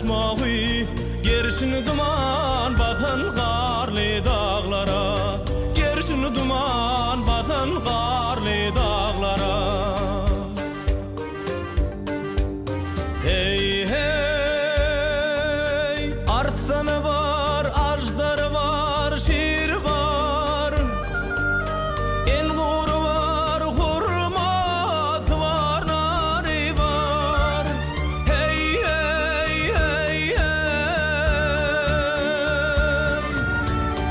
esmagy, gerşini duman batan garly dağlara, gerşini duman batan garly dağlara. Hey hey, arsanı var, ajdarı var, şir var, engur var, hurmat var, nari var. Hey hey hey hey,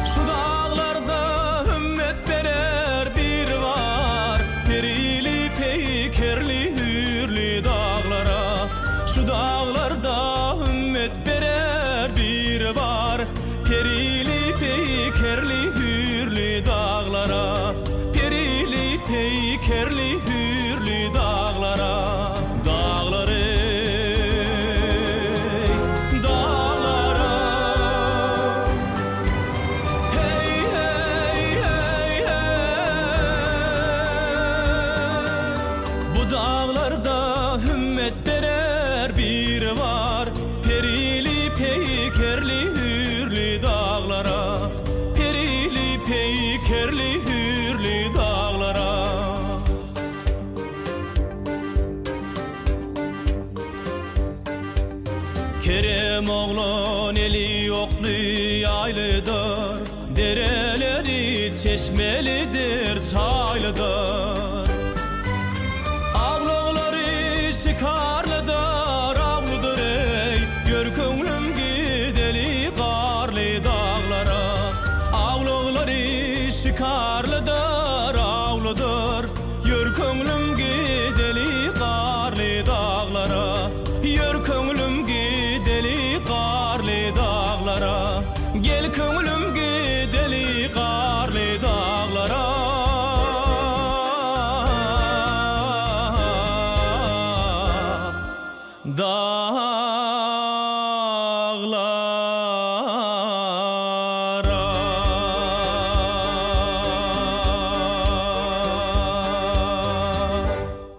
şu dağlarda ümmet berer bir var, perili peykerli hürli dağlara. Şu dağlarda ümmet berer bir var, perili peykerli hürli dağlara, perili peykerli hürli dağlara. Dağlar ey, dağlara. Hey hey hey hey, bu dağlarda ümmet berer bir var, perili peykerli hürli dağlara, perili peykerli hürli dağlara. Kerem oğlan eli yoklu yaylıdır, dereleri çeşmelidir, saylıdır. Ağlıqları şikarlıdır, ağlıdır ey, gör köngülüm gideli qarlı dağlara. Ağlıqları şikarlıdır, ağlıdır, gör köngülüm gideli qarlı dağlara, gör köngülüm gideli qarlı dağlara. Gel köngülüm gideli qarlı dağlara. Da